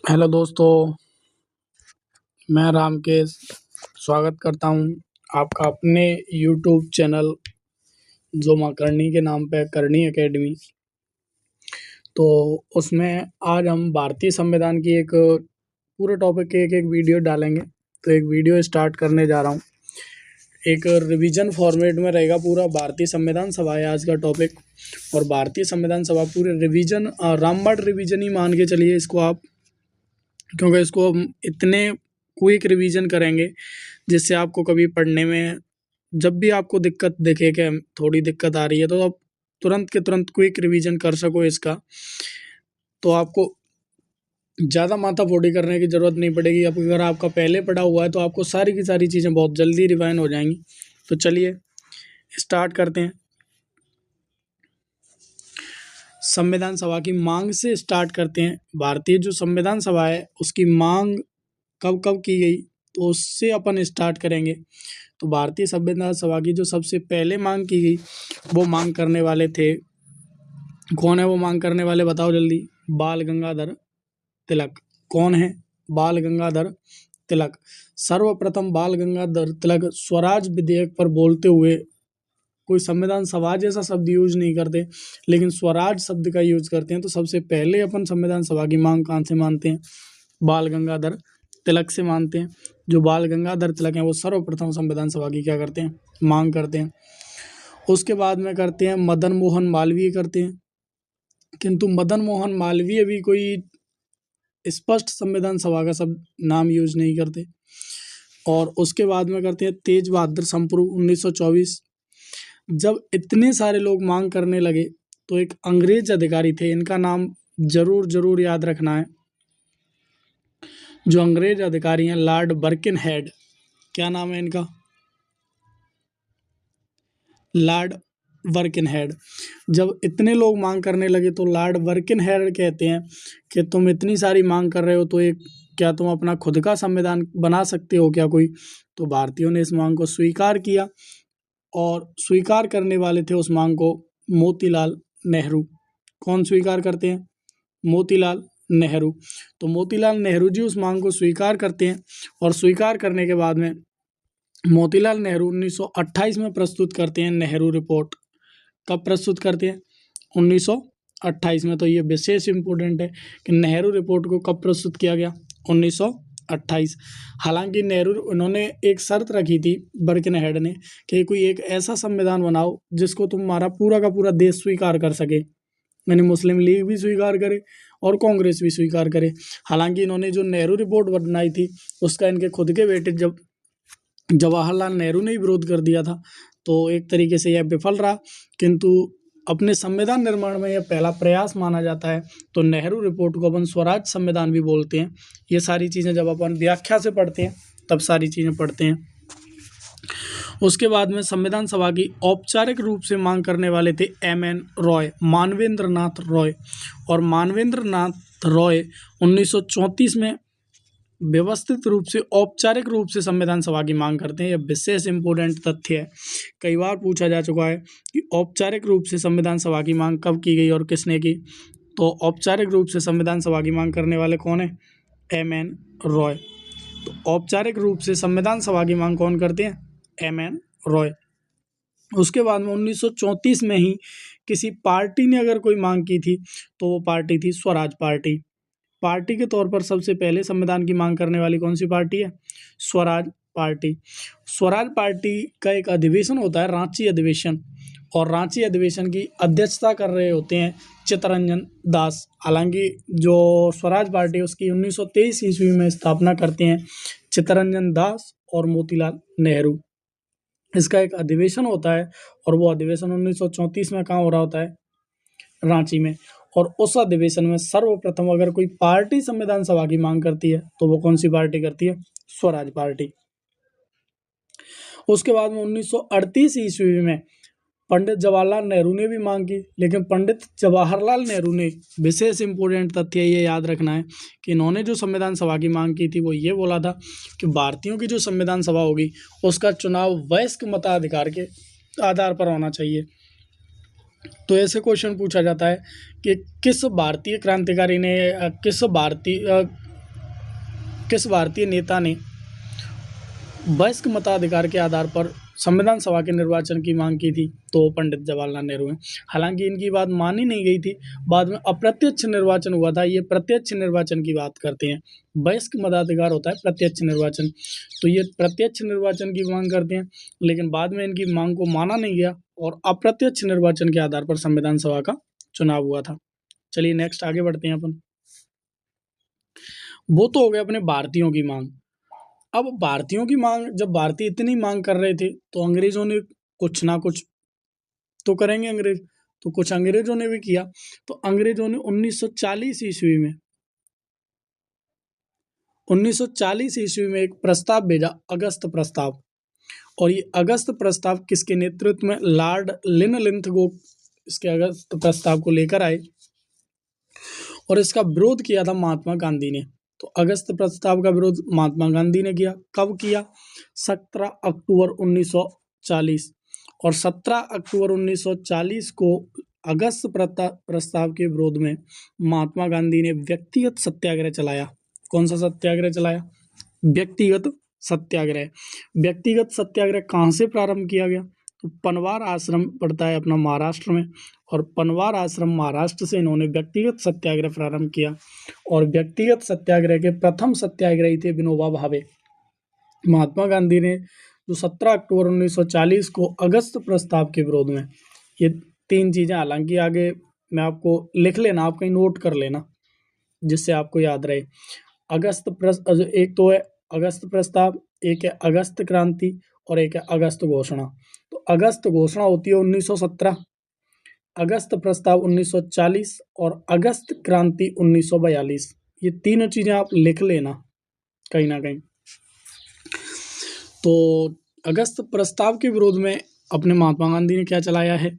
Hello दोस्तों, मैं रामकेश स्वागत करता हूँ आपका अपने यूट्यूब चैनल जो माँ करनी के नाम पे करनी एकेडमी। तो उसमें आज हम भारतीय संविधान की एक पूरे टॉपिक के एक वीडियो डालेंगे। तो एक वीडियो स्टार्ट करने जा रहा हूँ। एक रिवीजन फॉर्मेट में रहेगा। पूरा भारतीय संविधान सभा है आज का टॉपिक, और भारतीय संविधान सभा पूरे रिवीजन रामबाण रिवीजन ही मान के चलिए इसको आप, क्योंकि इसको हम इतने क्विक रिवीजन करेंगे जिससे आपको कभी पढ़ने में जब भी आपको दिक्कत दिखे कि थोड़ी दिक्कत आ रही है तो आप तुरंत के तुरंत क्विक रिवीजन कर सको इसका। तो आपको ज़्यादा माथाफोड़ी करने की ज़रूरत नहीं पड़ेगी। अब अगर आपका पहले पढ़ा हुआ है तो आपको सारी की सारी चीज़ें बहुत जल्दी रिवाइंड हो जाएंगी। तो चलिए स्टार्ट करते हैं। संविधान सभा की मांग से स्टार्ट करते हैं। भारतीय जो संविधान सभा है उसकी मांग कब कब की गई तो उससे अपन स्टार्ट करेंगे। तो भारतीय संविधान सभा की जो सबसे पहले मांग की गई वो मांग करने वाले थे, कौन है वो मांग करने वाले बताओ जल्दी? बाल गंगाधर तिलक। कौन है? बाल गंगाधर तिलक। सर्वप्रथम बाल गंगाधर तिलक स्वराज विधेयक पर बोलते हुए, कोई संविधान सभा जैसा शब्द यूज नहीं करते लेकिन स्वराज शब्द का यूज करते हैं। तो सबसे पहले अपन संविधान सभा की मांग कहाँ से मानते हैं? बाल गंगाधर तिलक से मानते हैं। जो बाल गंगाधर तिलक हैं वो सर्वप्रथम संविधान सभा की क्या करते हैं? मांग करते हैं। उसके बाद में करते हैं मदन मोहन मालवीय करते हैं, किंतु मदन मोहन मालवीय भी कोई स्पष्ट संविधान सभा का सब नाम यूज नहीं करते। और उसके बाद में करते हैं तेज बहादुर संप्रू 1924। जब इतने सारे लोग मांग करने लगे तो एक अंग्रेज अधिकारी थे, इनका नाम जरूर याद रखना है। जो अंग्रेज अधिकारी हैं लॉर्ड बर्किनहेड, क्या नाम है इनका? लॉर्ड बर्किनहेड। जब इतने लोग मांग करने लगे तो लॉर्ड बर्किनहेड कहते हैं कि तुम इतनी सारी मांग कर रहे हो तो एक क्या तुम अपना खुद का संविधान बना सकते हो क्या कोई? तो भारतीयों ने इस मांग को स्वीकार किया, और स्वीकार करने वाले थे उस मांग को मोतीलाल नेहरू। कौन स्वीकार करते हैं? मोतीलाल नेहरू। तो मोतीलाल नेहरू जी उस मांग को स्वीकार करते हैं, और स्वीकार करने के बाद में मोतीलाल नेहरू 1928 में प्रस्तुत करते हैं नेहरू रिपोर्ट। कब प्रस्तुत करते हैं? 1928 में। तो ये विशेष इम्पोर्टेंट है कि नेहरू रिपोर्ट को कब प्रस्तुत किया गया? 1928। हालांकि नेहरू उन्होंने एक शर्त रखी थी बर्किनहेड ने कि कोई एक ऐसा संविधान बनाओ जिसको तुम्हारा पूरा का पूरा देश स्वीकार कर सके, यानी मुस्लिम लीग भी स्वीकार करे और कांग्रेस भी स्वीकार करे। हालांकि इन्होंने जो नेहरू रिपोर्ट बनाई थी उसका इनके खुद के बेटे जब जवाहरलाल नेहरू ने ही विरोध कर दिया था, तो एक तरीके से यह विफल रहा। किंतु अपने संविधान निर्माण में यह पहला प्रयास माना जाता है। तो नेहरू रिपोर्ट को अपन स्वराज संविधान भी बोलते हैं। ये सारी चीज़ें जब अपन व्याख्या से पढ़ते हैं तब सारी चीज़ें पढ़ते हैं। उसके बाद में संविधान सभा की औपचारिक रूप से मांग करने वाले थे M.N. रॉय, मानवेंद्र नाथ रॉय। और मानवेंद्र नाथ रॉय 1934 में व्यवस्थित रूप से औपचारिक रूप से संविधान सभा की मांग करते हैं। यह विशेष इंपॉर्टेंट तथ्य है, कई बार पूछा जा चुका है कि औपचारिक रूप से संविधान सभा की मांग कब की गई और किसने की। तो औपचारिक रूप से संविधान सभा की मांग करने वाले कौन है? M.N. रॉय। तो औपचारिक रूप से संविधान सभा की मांग कौन करते हैं? M.N. रॉय। उसके बाद में 1934 में ही किसी पार्टी ने अगर कोई मांग की थी तो वो पार्टी थी स्वराज पार्टी। पार्टी के तौर पर सबसे पहले संविधान की मांग करने वाली कौन सी पार्टी है? स्वराज पार्टी। स्वराज पार्टी का एक अधिवेशन होता है रांची अधिवेशन, और रांची अधिवेशन की अध्यक्षता कर रहे होते हैं चित्तरंजन दास। हालांकि जो स्वराज पार्टी उसकी 1923 ईस्वी में स्थापना करते हैं चित्तरंजन दास और मोतीलाल नेहरू। इसका एक अधिवेशन होता है, और वो अधिवेशन 1934 में कहाँ हो रहा होता है? रांची में। और उस अधिवेशन में सर्वप्रथम अगर कोई पार्टी संविधान सभा की मांग करती है तो वो कौन सी पार्टी करती है? स्वराज पार्टी। उसके बाद में 1938 ईस्वी में पंडित जवाहरलाल नेहरू ने भी मांग की, लेकिन पंडित जवाहरलाल नेहरू ने, विशेष इंपॉर्टेंट तथ्य ये याद रखना है कि इन्होंने जो संविधान सभा की मांग की थी वो ये बोला था कि भारतीयों की जो संविधान सभा होगी उसका चुनाव वयस्क मताधिकार के आधार पर होना चाहिए। तो ऐसे क्वेश्चन पूछा जाता है कि किस भारतीय क्रांतिकारी ने किस भारतीय नेता ने वयस्क मताधिकार के आधार पर संविधान सभा के निर्वाचन की मांग की थी? तो पंडित जवाहरलाल नेहरू हैं। हालांकि इनकी बात मानी नहीं गई थी, बाद में अप्रत्यक्ष निर्वाचन हुआ था। ये प्रत्यक्ष निर्वाचन की बात करते हैं। वयस्क मताधिकार होता है प्रत्यक्ष निर्वाचन, तो ये प्रत्यक्ष निर्वाचन की मांग करते हैं, लेकिन बाद में इनकी मांग को माना नहीं गया और अप्रत्यक्ष निर्वाचन के आधार पर संविधान सभा का चुनाव हुआ था। चलिए नेक्स्ट आगे बढ़ते हैं अपन। वो तो हो गया अपने भारतीयों की मांग। अब भारतीयों की मांग, जब भारतीय इतनी मांग कर रहे थे तो अंग्रेजों ने कुछ ना कुछ तो करेंगे अंग्रेज, तो कुछ अंग्रेजों ने भी किया। तो अंग्रेजों ने 1940 ईस्वी में 1940 ईस्वी में एक प्रस्ताव भेजा, अगस्त प्रस्ताव। और ये अगस्त प्रस्ताव किसके नेतृत्व में? लॉर्ड लिनलिंथगो इसके अगस्त प्रस्ताव को लेकर आए और इसका विरोध किया था महात्मा गांधी ने। तो अगस्त प्रस्ताव का विरोध महात्मा गांधी ने किया। कब किया? 17 अक्टूबर 1940। और 17 अक्टूबर 1940 को अगस्त प्रस्ताव के विरोध में महात्मा गांधी ने व्यक्तिगत सत्याग्रह चलाया। कौन सा सत्याग्रह चलाया? व्यक्तिगत सत्याग्रह। व्यक्तिगत सत्याग्रह कहाँ से प्रारंभ किया गया? तो पनवार आश्रम पड़ता है अपना महाराष्ट्र में, और पनवार आश्रम महाराष्ट्र से इन्होंने व्यक्तिगत सत्याग्रह प्रारंभ किया। और व्यक्तिगत सत्याग्रह के प्रथम सत्याग्रही थे विनोबा भावे। महात्मा गांधी ने जो 17 अक्टूबर 1940 को अगस्त प्रस्ताव के विरोध में, ये तीन चीज़ें, हालांकि आगे मैं आपको लिख लेना, आप कहीं नोट कर लेना जिससे आपको याद रहे। एक तो है अगस्त प्रस्ताव, एक है अगस्त क्रांति और एक है अगस्त घोषणा। तो अगस्त घोषणा होती है 1917, अगस्त प्रस्ताव 1940 और अगस्त क्रांति 1942। ये तीनों चीज़ें आप लिख लेना कहीं ना कहीं। तो अगस्त प्रस्ताव के विरोध में अपने महात्मा गांधी ने क्या चलाया है?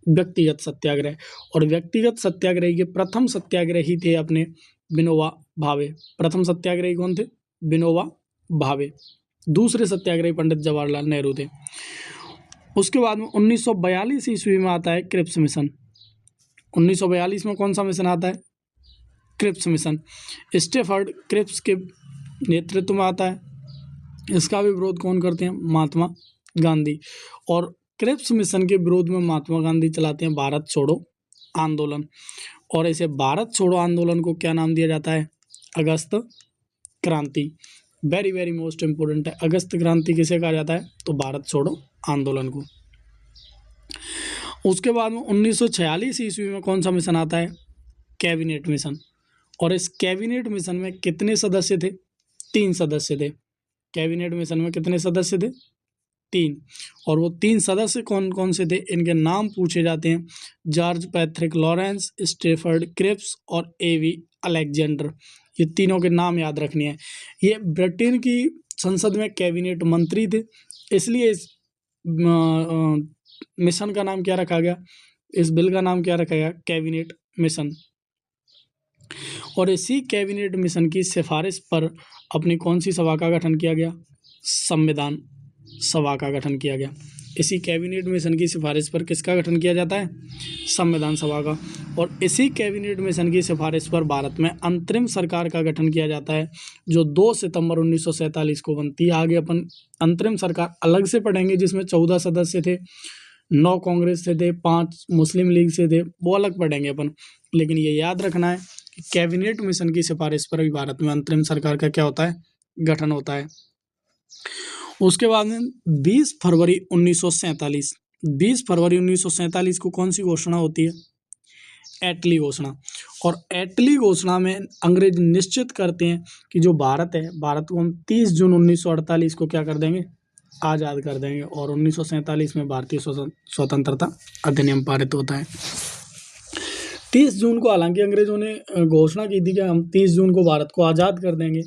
व्यक्तिगत सत्याग्रह। और व्यक्तिगत सत्याग्रही के प्रथम सत्याग्रही थे अपने विनोबा भावे। प्रथम सत्याग्रही कौन थे? विनोबा भावे। दूसरे सत्याग्रही पंडित जवाहरलाल नेहरू थे। उसके बाद में 1942 ईस्वी में आता है क्रिप्स मिशन। 1942 में कौन सा मिशन आता है? Cripps mission. स्टेफर्ड क्रिप्स के नेतृत्व में आता है। इसका भी विरोध कौन करते हैं? महात्मा गांधी। और क्रिप्स मिशन के विरोध में महात्मा गांधी चलाते हैं भारत छोड़ो आंदोलन। और इसे भारत छोड़ो आंदोलन को क्या नाम दिया जाता है? अगस्त क्रांति। वेरी वेरी मोस्ट इम्पोर्टेंट है। अगस्त क्रांति किसे कहा जाता है? तो भारत छोड़ो आंदोलन को। उसके बाद में 1946 ईस्वी में कौन सा मिशन आता है? Cabinet mission. और इस कैबिनेट मिशन में कितने सदस्य थे? 3 सदस्य थे। कैबिनेट मिशन में कितने सदस्य थे? 3। और वो 3 सदस्य कौन कौन से थे? इनके नाम पूछे जाते हैं। George Patrick Lawrence, Stafford Cripps और एवी अलेक्जेंडर। ये तीनों के नाम याद रखने हैं। ये ब्रिटेन की संसद में कैबिनेट मंत्री थे, इसलिए इस मिशन का नाम क्या रखा गया? इस बिल का नाम क्या रखा गया? Cabinet mission. और इसी कैबिनेट मिशन की सिफारिश पर अपनी कौन सी सभा का गठन किया गया? संविधान सभा का गठन किया गया। इसी कैबिनेट मिशन की सिफारिश पर किसका गठन किया जाता है? संविधान सभा का। और इसी कैबिनेट मिशन की सिफारिश पर भारत में अंतरिम सरकार का गठन किया जाता है, जो 2 सितंबर 1947 को बनती है। आगे अपन अंतरिम सरकार अलग से पढ़ेंगे, जिसमें 14 सदस्य थे, 9 कांग्रेस से थे, 5 मुस्लिम लीग से थे, वो अलग पढ़ेंगे अपन। लेकिन ये याद रखना है कि कैबिनेट मिशन की सिफारिश पर भी भारत में अंतरिम सरकार का क्या होता है? गठन होता है। उसके बाद में 20 फरवरी 1947, 20 फरवरी 1947 को कौन सी घोषणा होती है? एटली घोषणा। और एटली घोषणा में अंग्रेज निश्चित करते हैं कि जो भारत है, भारत को हम 30 जून 1948 को क्या कर देंगे? आज़ाद कर देंगे। और 1947 में भारतीय स्वतंत्रता अधिनियम पारित होता है। 30 जून को हालांकि अंग्रेजों ने घोषणा की थी कि हम 30 जून को भारत को आज़ाद कर देंगे।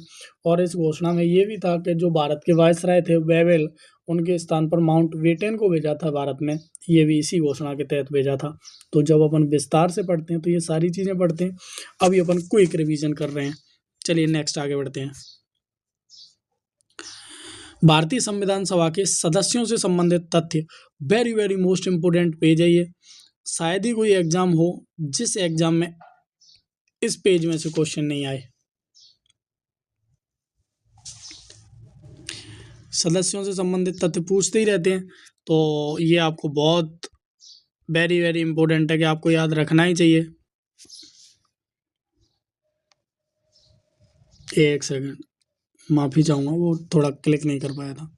और इस घोषणा में ये भी था कि जो भारत के वायसराय थे वेवेल, उनके स्थान पर माउंट बेटन को भेजा था भारत में। ये भी इसी घोषणा के तहत भेजा था। तो जब अपन विस्तार से पढ़ते हैं तो ये सारी चीज़ें पढ़ते हैं। अभी अपन क्विक रिवीजन कर रहे हैं। चलिए नेक्स्ट आगे बढ़ते हैं। भारतीय संविधान सभा के सदस्यों से संबंधित तथ्य, very very most important page है ये। शायद ही कोई एग्जाम हो जिस एग्जाम में इस पेज में से क्वेश्चन नहीं आए। सदस्यों से संबंधित तथ्य पूछते ही रहते हैं, तो ये आपको बहुत वेरी वेरी इंपॉर्टेंट है कि आपको याद रखना ही चाहिए। एक सेकंड, माफ़ी चाहूँगा, वो थोड़ा क्लिक नहीं कर पाया था।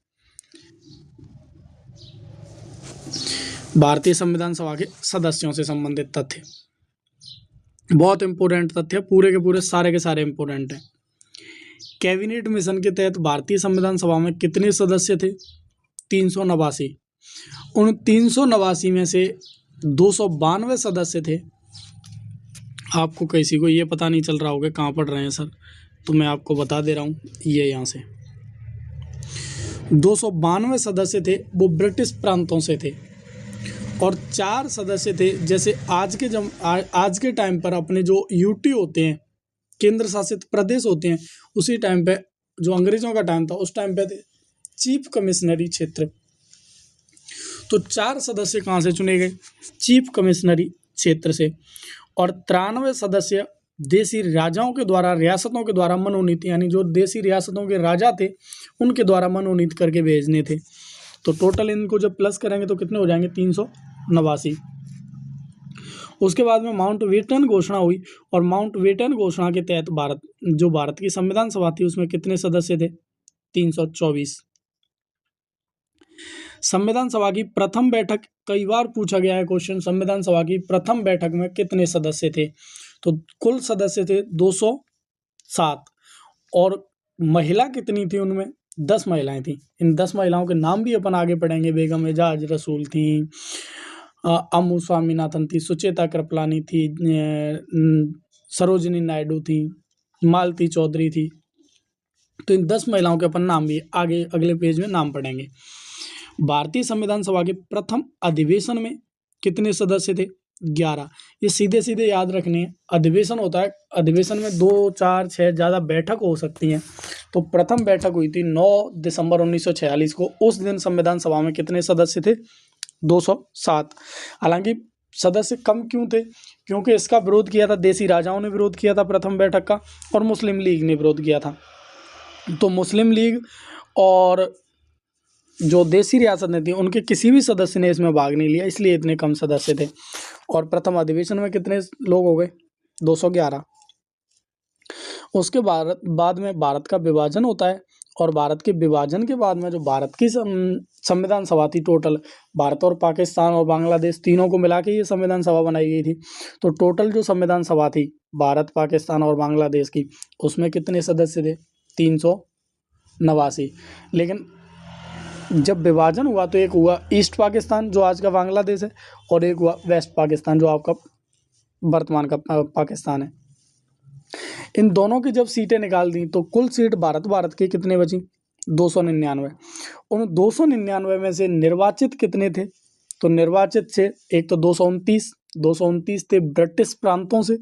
भारतीय संविधान सभा के सदस्यों से संबंधित तथ्य बहुत इंपॉर्टेंट तथ्य, पूरे के पूरे सारे के सारे इंपॉर्टेंट हैं। कैबिनेट मिशन के तहत भारतीय संविधान सभा में कितने सदस्य थे? 389। उन 389 में से 292 सदस्य थे। आपको किसी को ये पता नहीं चल रहा होगा कहाँ पढ़ रहे हैं सर, तो मैं आपको बता दे रहा हूँ, ये यहाँ से 292 सदस्य थे, वो ब्रिटिश प्रांतों से थे। और 4 सदस्य थे, जैसे आज के टाइम पर अपने जो यूटी होते हैं, केंद्र शासित प्रदेश होते हैं, उसी टाइम पे जो अंग्रेजों का टाइम था उस टाइम पे थे चीफ कमिश्नरी क्षेत्र। तो 4 सदस्य कहाँ से चुने गए? चीफ कमिश्नरी क्षेत्र से। और 93 सदस्य देसी राजाओं के द्वारा, रियासतों के द्वारा मनोनीत, यानी जो देसी रियासतों के राजा थे उनके द्वारा मनोनीत करके भेजने थे। तो टोटल इनको जब प्लस करेंगे तो कितने हो जाएंगे? 389। उसके बाद में माउंटबेटन घोषणा हुई, और माउंटबेटन घोषणा के तहत भारत की संविधान सभा थी उसमें कितने सदस्य थे? 324। संविधान सभा की प्रथम बैठक, कई बार पूछा गया है क्वेश्चन, संविधान सभा की प्रथम बैठक में कितने सदस्य थे? तो कुल सदस्य थे 207। और महिला कितनी थी उनमें? 10 महिलाएं थी। इन 10 महिलाओं के नाम भी अपन आगे पढ़ेंगे। बेगम एजाज रसूल थी, अम्मू स्वामीनाथन थी, सुचेता कृपलानी थी, सरोजिनी नायडू थी, मालती चौधरी थी। तो इन 10 महिलाओं के अपन नाम भी आगे अगले पेज में नाम पढ़ेंगे। भारतीय संविधान सभा के प्रथम अधिवेशन में कितने सदस्य थे? 11। ये सीधे सीधे याद रखने हैं। अधिवेशन होता है, अधिवेशन में 2, 4, 6 ज़्यादा बैठक हो सकती हैं। तो प्रथम बैठक हुई थी 9 दिसंबर 1946 को। उस दिन संविधान सभा में कितने सदस्य थे? 207। हालांकि सदस्य कम क्यों थे? क्योंकि इसका विरोध किया था देसी राजाओं ने, विरोध किया था प्रथम बैठक का, और मुस्लिम लीग ने विरोध किया था। तो मुस्लिम लीग और जो देसी रियासत ने थी उनके किसी भी सदस्य ने इसमें भाग नहीं लिया, इसलिए इतने कम सदस्य थे। और प्रथम अधिवेशन में कितने लोग हो गए? 211। उसके बाद में भारत का विभाजन होता है, और भारत के विभाजन के बाद में जो भारत की संविधान सभा थी, टोटल भारत और पाकिस्तान और बांग्लादेश तीनों को मिला के ये संविधान सभा बनाई गई थी। तो टोटल जो संविधान सभा थी भारत, पाकिस्तान और बांग्लादेश की, उसमें कितने सदस्य थे? 389। लेकिन जब विभाजन हुआ तो एक हुआ ईस्ट पाकिस्तान जो आज का बांग्लादेश है, और एक हुआ वेस्ट पाकिस्तान जो आपका वर्तमान का पाकिस्तान है। इन दोनों की जब सीटें निकाल दी तो कुल सीट भारत के कितने बची? 299। उन 299 में से निर्वाचित कितने थे? तो निर्वाचित से एक तो 229 थे ब्रिटिश प्रांतों से,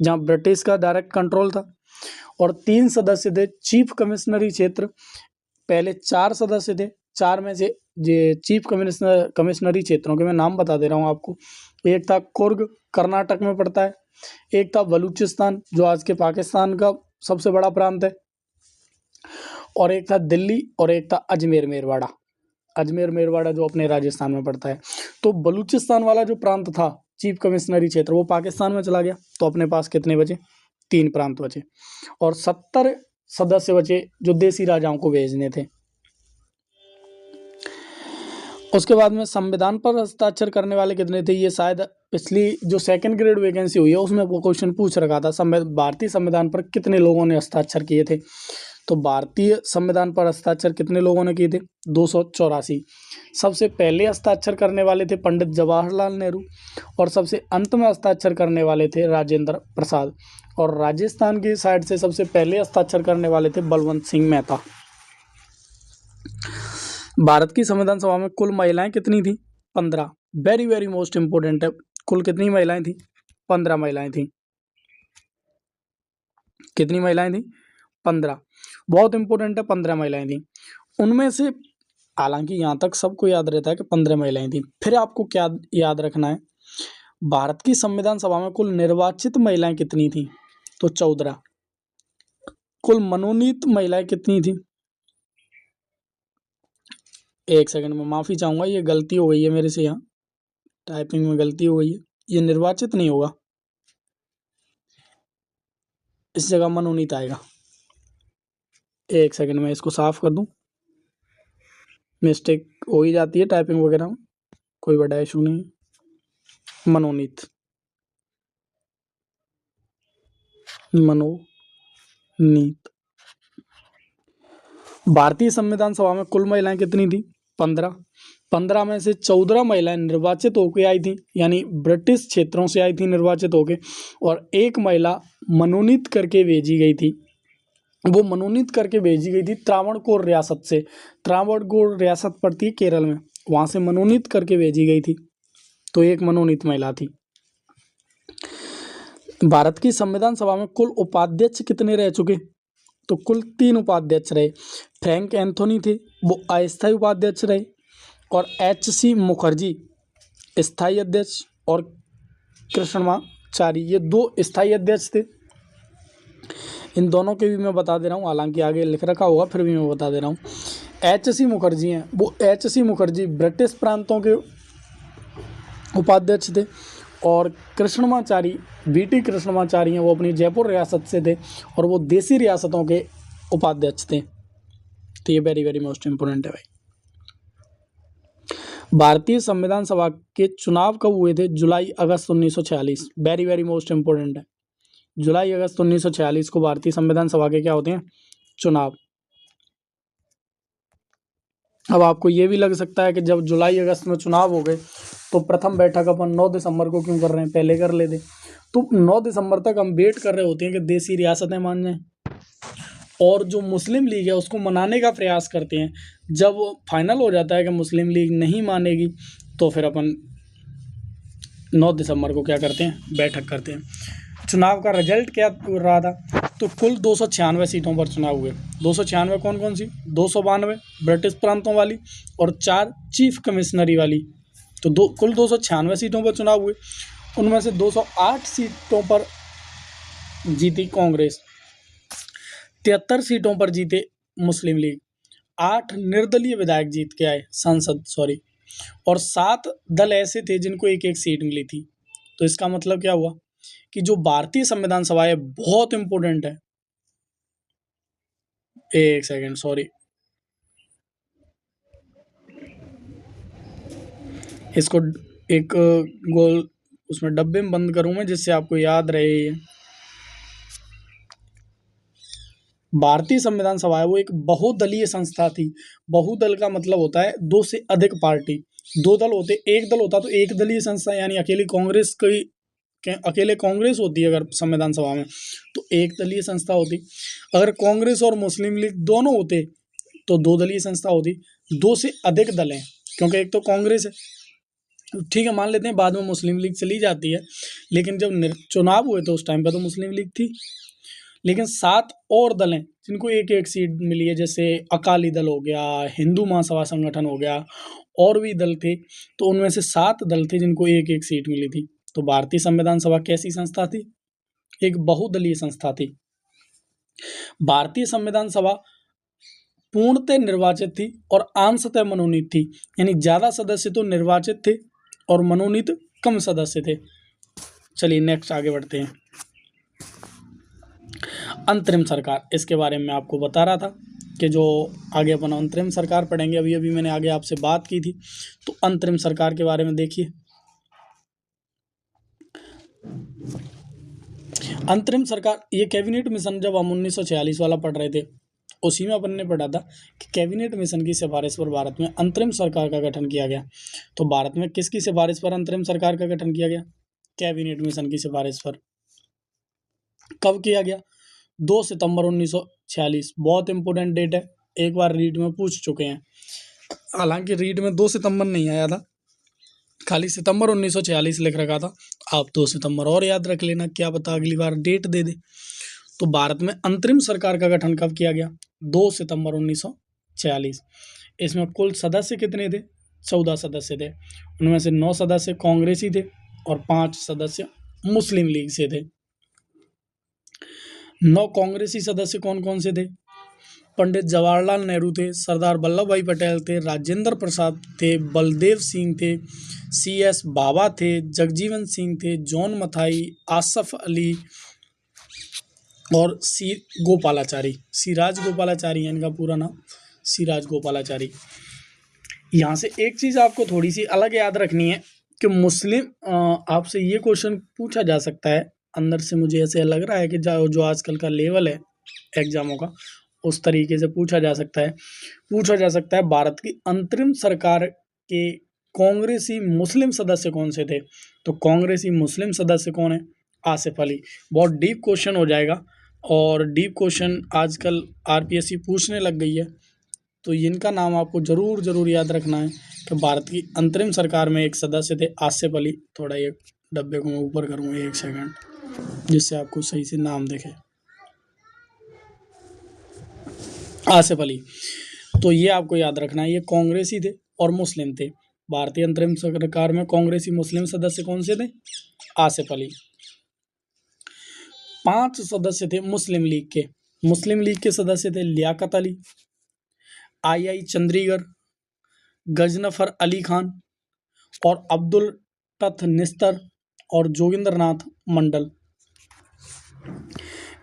जहाँ ब्रिटिश का डायरेक्ट कंट्रोल था, और 3 सदस्य थे चीफ कमिश्नरी क्षेत्र। पहले 4 सदस्य थे, 4 में से ये चीफ कमिश्नरी क्षेत्रों के मैं नाम बता दे रहा हूँ आपको। एक था कुर्ग, कर्नाटक में पड़ता है। एक था बलूचिस्तान जो आज के पाकिस्तान का सबसे बड़ा प्रांत है। और एक था दिल्ली, और एक था अजमेर मेरवाड़ा जो अपने राजस्थान में पड़ता है। तो बलूचिस्तान वाला जो प्रांत था चीफ कमिश्नरी क्षेत्र, वो पाकिस्तान में चला गया। तो अपने पास कितने बचे? 3 प्रांत बचे, और 70 सदस्य बचे जो देसी राजाओं को भेजने थे। उसके बाद में संविधान पर हस्ताक्षर करने वाले कितने थे? ये शायद पिछली जो सेकंड ग्रेड वैकेंसी हुई है उसमें वो क्वेश्चन पूछ रखा था, भारतीय संविधान पर कितने लोगों ने हस्ताक्षर किए थे। तो भारतीय संविधान पर हस्ताक्षर कितने लोगों ने किए थे? 284। सबसे पहले हस्ताक्षर करने वाले थे पंडित जवाहरलाल नेहरू, और सबसे अंत में हस्ताक्षर करने वाले थे राजेंद्र प्रसाद। और राजस्थान की साइड से सबसे पहले हस्ताक्षर करने वाले थे बलवंत सिंह मेहता। भारत की संविधान सभा में कुल महिलाएं कितनी थी? 15। वेरी वेरी मोस्ट इंपोर्टेंट है। कुल कितनी महिलाएं थी? 15 महिलाएं थी। कितनी महिलाएं थी? 15। बहुत इंपॉर्टेंट है, 15 महिलाएं थी। उनमें से हालांकि यहाँ तक सबको याद रहता है कि 15 महिलाएं थी। फिर आपको क्या याद रखना है? भारत की संविधान सभा में कुल निर्वाचित महिलाएं कितनी थी? तो 14। कुल मनोनीत महिलाएं कितनी थी? एक सेकंड में माफ़ी चाहूँगा, ये गलती हो गई है मेरे से, यहाँ टाइपिंग में गलती हो गई है, ये निर्वाचित नहीं होगा, इस जगह मनोनीत आएगा। एक सेकंड में इसको साफ कर दूं, मिस्टेक हो ही जाती है टाइपिंग वगैरह में, कोई बड़ा इशू नहीं है। मनोनीत, मनोनीत। भारतीय संविधान सभा में कुल महिलाएं कितनी थी? 15। 15 में से 14 महिलाएं निर्वाचित होकर आई थी, यानी ब्रिटिश क्षेत्रों से आई थी निर्वाचित होके, और एक महिला मनोनीत करके भेजी गई थी। वो मनोनीत करके भेजी गई थी त्रावणकोर रियासत से। त्रावणकोर रियासत पड़ती है केरल में, वहां से मनोनीत करके भेजी गई थी, तो एक मनोनीत महिला थी। भारत की संविधान सभा में कुल उपाध्यक्ष कितने रह चुके? तो कुल 3 उपाध्यक्ष रहे। फ्रैंक एंथोनी थे, वो अस्थायी उपाध्यक्ष रहे, और HC मुखर्जी स्थायी अध्यक्ष, और कृष्णमाचारी ये 2 स्थायी अध्यक्ष थे। इन दोनों के भी मैं बता दे रहा हूँ, हालांकि आगे लिख रखा होगा, फिर भी मैं बता दे रहा हूँ। HC मुखर्जी हैं, वो HC मुखर्जी ब्रिटिश प्रांतों के उपाध्यक्ष थे, और कृष्णमाचारी BT कृष्णमाचारी हैं, वो अपनी जयपुर रियासत से थे, और वो देसी रियासतों के उपाध्यक्ष थे। तो ये वेरी वेरी मोस्ट इम्पोर्टेंट है भाई। भारतीय संविधान सभा के चुनाव कब हुए थे? जुलाई अगस्त 1946। वेरी वेरी मोस्ट इम्पोर्टेंट है। जुलाई अगस्त 1946 को भारतीय संविधान सभा के क्या होते हैं? चुनाव। अब आपको ये भी लग सकता है कि जब जुलाई अगस्त में चुनाव हो गए तो प्रथम बैठक अपन 9 दिसंबर को क्यों कर रहे हैं, पहले कर लेते। तो 9 दिसंबर तक हम वेट कर रहे होते हैं कि देसी रियासतें मान जाएं, और जो मुस्लिम लीग है उसको मनाने का प्रयास करते हैं। जब फाइनल हो जाता है कि मुस्लिम लीग नहीं मानेगी, तो फिर अपन 9 दिसंबर को क्या करते हैं? बैठक करते हैं। चुनाव का रिजल्ट क्या रहा था? तो कुल 296 सीटों पर चुनाव हुए। 296 कौन कौन सी? 292 ब्रिटिश प्रांतों वाली, और 4 चीफ कमिश्नरी वाली। तो कुल 296 सीटों पर चुनाव हुए। उनमें से 208 सीटों पर जीती कांग्रेस, 73 सीटों पर जीते मुस्लिम लीग, 8 निर्दलीय विधायक जीत के आए सांसद, और 7 दल ऐसे थे जिनको एक एक सीट मिली थी। तो इसका मतलब क्या हुआ कि जो भारतीय संविधान सभा है बहुत इंपॉर्टेंट है। एक सेकेंड, इसको एक गोल उसमें डब्बे में बंद करूं मैं, जिससे आपको याद रहे। भारतीय संविधान सभा है वो एक बहुदलीय संस्था थी। बहुदल का मतलब होता है 2 से अधिक पार्टी। 2 दल होते, एक दल होता तो एक दलीय संस्था, यानी अकेले कांग्रेस होती है अगर संविधान सभा में, तो एक दलीय संस्था होती। अगर कांग्रेस और मुस्लिम लीग दोनों होते तो 2 दलीय संस्था होती। 2 से अधिक दल हैं, क्योंकि एक तो कांग्रेस है, ठीक है, मान लेते हैं बाद में मुस्लिम लीग चली जाती है, लेकिन जब चुनाव हुए तो उस टाइम पे तो मुस्लिम लीग थी। लेकिन 7 और दल हैं जिनको एक एक सीट मिली है, जैसे अकाली दल हो गया, हिंदू महासभा संगठन हो गया, और भी दल थे। तो उनमें से 7 दल थे जिनको एक एक सीट मिली थी। तो भारतीय संविधान सभा कैसी संस्था थी? एक बहुदलीय संस्था थी। भारतीय संविधान सभा पूर्णतः निर्वाचित थी और अंशतः मनोनीत थी, यानी ज़्यादा सदस्य तो निर्वाचित थे और मनोनीत कम सदस्य थे। चलिए नेक्स्ट आगे बढ़ते हैं। अंतरिम सरकार, इसके बारे में आपको बता रहा था कि जो आगे अपन अंतरिम सरकार पढ़ेंगे। अभी अभी मैंने आगे आपसे बात की थी, तो अंतरिम सरकार के बारे में देखिए। अंतरिम सरकार, ये कैबिनेट मिशन जब हम 1946 वाला पढ़ रहे थे, उसी में अपन ने पढ़ा था कि कैबिनेट मिशन की सिफारिश पर भारत में अंतरिम सरकार का गठन किया गया। तो भारत में किसकी सिफारिश पर अंतरिम सरकार का गठन किया गया? कैबिनेट मिशन की सिफारिश पर। कब किया गया? 2 सितंबर 1946। बहुत इंपॉर्टेंट डेट है, एक बार रीड में पूछ चुके हैं। हालांकि रीड में 2 सितंबर नहीं आया था, खाली सितंबर 1946 लिख रखा था। आप 2 सितंबर और याद रख लेना, क्या पता अगली बार डेट दे दे। तो भारत में अंतरिम सरकार का गठन कब किया गया? 2 सितंबर 1946। इसमें कुल सदस्य कितने थे? 14 सदस्य थे। उनमें से 9 सदस्य कांग्रेसी थे और 5 सदस्य मुस्लिम लीग से थे। 9 कांग्रेसी सदस्य कौन कौन से थे? पंडित जवाहरलाल नेहरू थे, सरदार वल्लभ भाई पटेल थे, राजेंद्र प्रसाद थे, बलदेव सिंह थे, CS बाबा थे, जगजीवन सिंह थे, जॉन मथाई, आसफ अली और सी गोपालाचारी। सिराज गोपालाचारी है इनका पूरा नाम, सिराज गोपालाचारी। यहाँ से एक चीज़ आपको थोड़ी सी अलग याद रखनी है कि मुस्लिम आपसे ये क्वेश्चन पूछा जा सकता है, अंदर से मुझे ऐसे लग रहा है कि जो आजकल का लेवल है एग्जामों का, उस तरीके से पूछा जा सकता है भारत की अंतरिम सरकार के कांग्रेसी मुस्लिम सदस्य कौन से थे। तो कांग्रेसी मुस्लिम सदस्य कौन है? आसिफ अली। बहुत डीप क्वेश्चन हो जाएगा, और डीप क्वेश्चन आजकल RPSC पूछने लग गई है, तो इनका नाम आपको ज़रूर याद रखना है कि भारत की अंतरिम सरकार में एक सदस्य थे आसिफ अली। थोड़ा ये डब्बे को मैं ऊपर करूँगा 1 सेकंड, जिससे आपको सही से नाम दिखे। आसिफ अली, तो ये आपको याद रखना है, ये कांग्रेसी थे और मुस्लिम थे। भारतीय अंतरिम सरकार में कांग्रेसी मुस्लिम सदस्य कौन से थे? आसिफ अली। 5 सदस्य थे मुस्लिम लीग के। मुस्लिम लीग के सदस्य थे लियाकत अली, II चंद्रीगढ़, गजनफर अली खान और अब्दुल तथ निस्तर और जोगिंद्रनाथ मंडल।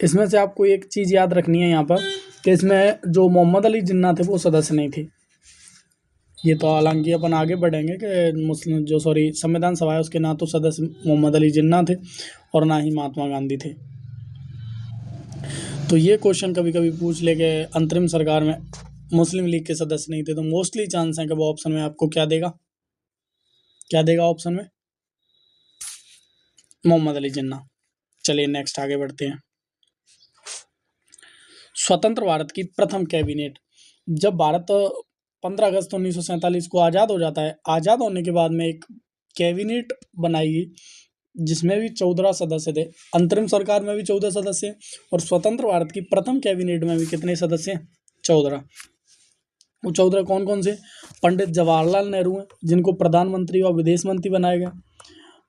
इसमें से आपको एक चीज़ याद रखनी है यहाँ पर कि इसमें जो मोहम्मद अली जिन्ना थे वो सदस्य नहीं थे। ये तो हालांकि अपन आगे बढ़ेंगे कि संविधान सभा है उसके ना तो सदस्य मोहम्मद अली जिन्ना थे और ना ही महात्मा गांधी थे। तो ये क्वेश्चन कभी कभी पूछ ले कि अंतरिम सरकार में मुस्लिम लीग के सदस्य नहीं थे, तो मोस्टली चांस है कि वो ऑप्शन में आपको क्या देगा ऑप्शन में? मोहम्मद अली जिन्ना। चलिए नेक्स्ट आगे बढ़ते हैं। स्वतंत्र भारत की प्रथम कैबिनेट। जब भारत 15 अगस्त 1947 को आज़ाद हो जाता है, आज़ाद होने के बाद में एक कैबिनेट बनाई गई जिसमें भी 14 सदस्य थे। अंतरिम सरकार में भी 14 सदस्य और स्वतंत्र भारत की प्रथम कैबिनेट में भी कितने सदस्य हैं? 14। वो 14 कौन कौन से? पंडित जवाहरलाल नेहरू हैं, जिनको प्रधानमंत्री और विदेश मंत्री बनाया गया।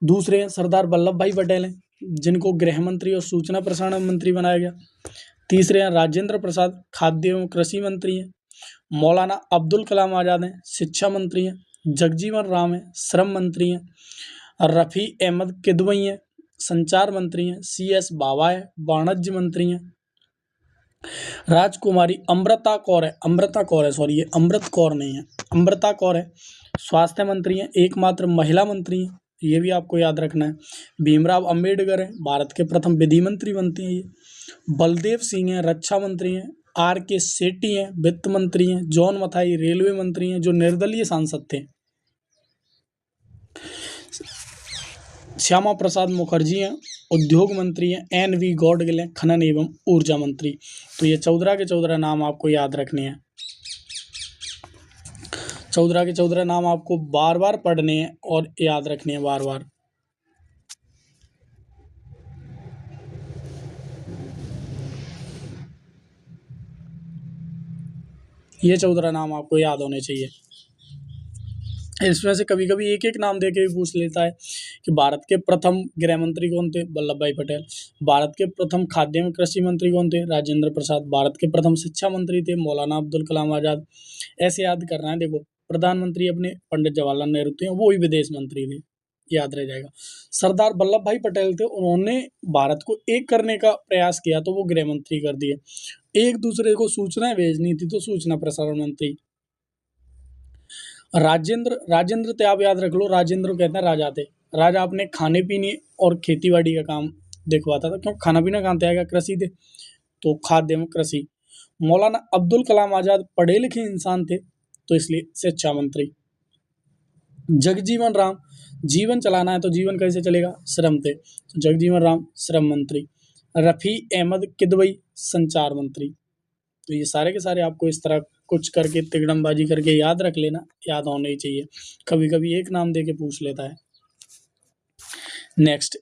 दूसरे हैं सरदार वल्लभ भाई पटेल हैं, जिनको गृह मंत्री और सूचना प्रसारण मंत्री बनाया गया। तीसरे हैं राजेंद्र प्रसाद, खाद्य एवं कृषि मंत्री हैं। मौलाना अब्दुल कलाम आज़ाद हैं, शिक्षा मंत्री हैं। जगजीवन राम हैं, श्रम मंत्री हैं। रफ़ी अहमद किदवई हैं, संचार मंत्री हैं। CS बाबा है, वाणिज्य मंत्री हैं। राजकुमारी अमृता कौर है, ये अमृत कौर नहीं है, अमृता कौर है, स्वास्थ्य मंत्री हैं, एकमात्र महिला मंत्री हैं, ये भी आपको याद रखना है। भीमराव अंबेडकर हैं, भारत के प्रथम विधि मंत्री बनते हैं ये। बलदेव सिंह हैं, रक्षा मंत्री हैं। RK सेठी हैं, वित्त मंत्री हैं। जॉन मथाई रेलवे मंत्री हैं, जो निर्दलीय सांसद थे। श्यामा प्रसाद मुखर्जी हैं, उद्योग मंत्री हैं। NV गॉडगिल हैं, खनन एवं ऊर्जा मंत्री। तो ये 14 के 14 नाम आपको याद रखने हैं। 14 के 14 नाम आपको बार बार पढ़ने हैं और याद रखने हैं बार बार। ये 14 नाम आपको याद होने चाहिए। इसमें से कभी कभी एक एक नाम देके भी पूछ लेता है कि भारत के प्रथम गृह मंत्री कौन थे? वल्लभ भाई पटेल। भारत के प्रथम खाद्य एवं कृषि मंत्री कौन थे? राजेंद्र प्रसाद। भारत के प्रथम शिक्षा मंत्री थे मौलाना अब्दुल कलाम आज़ाद। ऐसे याद करना है। देखो, प्रधानमंत्री अपने पंडित जवाहरलाल नेहरू थे, वो ही विदेश मंत्री थे, याद रह जाएगा। सरदार वल्लभ भाई पटेल थे, उन्होंने भारत को एक करने का प्रयास किया तो वो गृह मंत्री कर दिए। एक दूसरे को सूचनाएं भेजनी थी तो सूचना प्रसारण मंत्री। राजेंद्र थे, आप याद रख लो, राजेंद्र कहते हैं राजा थे। राजा अपने खाने पीने और खेती बाड़ी का काम दिखवाता था, क्यों? खाना पीना कहाँ से आएगा? कृषि थे, तो खाद्य एवं कृषि। मौलाना अब्दुल कलाम आज़ाद पढ़े लिखे इंसान थे, तो इसलिए शिक्षा मंत्री। जगजीवन राम, जीवन चलाना है तो जीवन कैसे चलेगा? श्रम थे, तो जगजीवन राम श्रम मंत्री। रफ़ी अहमद किदवई संचार मंत्री। तो ये सारे के सारे आपको इस तरह कुछ करके तिकड़मबाजी करके याद रख लेना, याद होना ही चाहिए। कभी कभी एक नाम दे के पूछ लेता है। नेक्स्ट,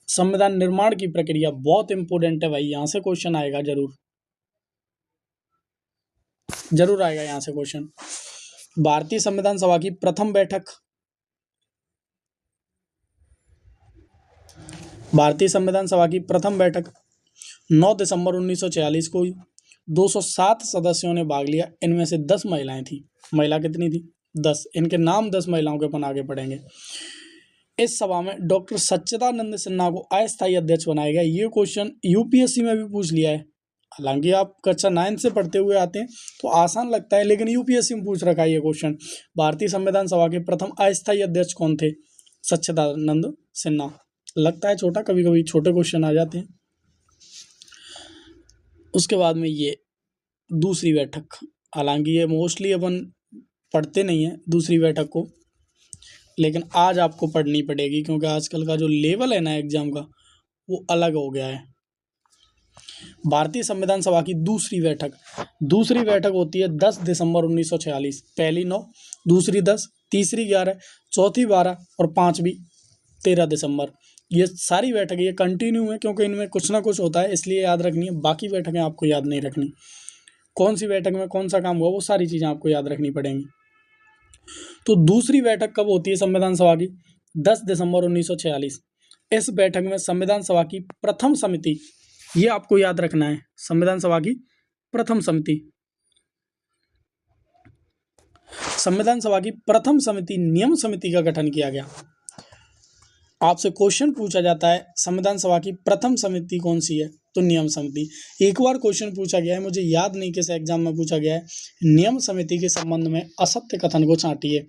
संविधान निर्माण की प्रक्रिया बहुत इंपॉर्टेंट है भाई, यहाँ से क्वेश्चन आएगा, जरूर आएगा यहाँ से क्वेश्चन। भारतीय संविधान सभा की प्रथम बैठक, भारतीय संविधान सभा की प्रथम बैठक 9 दिसंबर 1946 को हुई 207 सदस्यों ने भाग लिया, इनमें से 10 महिलाएं थी। महिला कितनी थी? 10। इनके नाम 10 महिलाओं के अपन आगे पढ़ेंगे। इस सभा में डॉक्टर सच्चिदानंद सिन्हा को अस्थायी अध्यक्ष बनाया गया। ये क्वेश्चन यूपीएससी में भी पूछ लिया है, हालांकि आप कक्षा 9 से पढ़ते हुए आते हैं तो आसान लगता है, लेकिन यूपीएससी में पूछ रखा है ये क्वेश्चन। भारतीय संविधान सभा के प्रथम अस्थायी अध्यक्ष कौन थे? सच्चिदानंद सिन्हा। लगता है छोटा, कभी कभी छोटे क्वेश्चन आ जाते हैं। उसके बाद में ये दूसरी बैठक, हालांकि ये मोस्टली अपन पढ़ते नहीं है दूसरी बैठक को, लेकिन आज आपको पढ़नी पड़ेगी क्योंकि आजकल का जो लेवल है ना एग्जाम का वो अलग हो गया है। भारतीय संविधान सभा की दूसरी बैठक होती है 10 दिसंबर 1946। पहली 9, दूसरी 10, तीसरी 11, चौथी 12 और पांचवी 13 दिसंबर। ये सारी बैठकें ये कंटिन्यू है क्योंकि इनमें कुछ ना कुछ होता है, इसलिए याद रखनी है। बाकी बैठकें आपको याद नहीं रखनी, कौन सी बैठक में कौन सा काम हुआ वो सारी चीज़ें आपको याद रखनी पड़ेंगी। तो दूसरी बैठक कब होती है संविधान सभा की? 10 दिसंबर 1946। इस बैठक में संविधान सभा की प्रथम समिति, ये आपको याद रखना है, संविधान सभा की प्रथम समिति, संविधान सभा की प्रथम समिति नियम समिति का गठन किया गया। आपसे क्वेश्चन पूछा जाता है संविधान सभा की प्रथम समिति कौन सी है? तो नियम समिति। एक बार क्वेश्चन पूछा गया है, मुझे याद नहीं किस एग्जाम में पूछा गया है, नियम समिति के संबंध में असत्य कथन को छांटिए।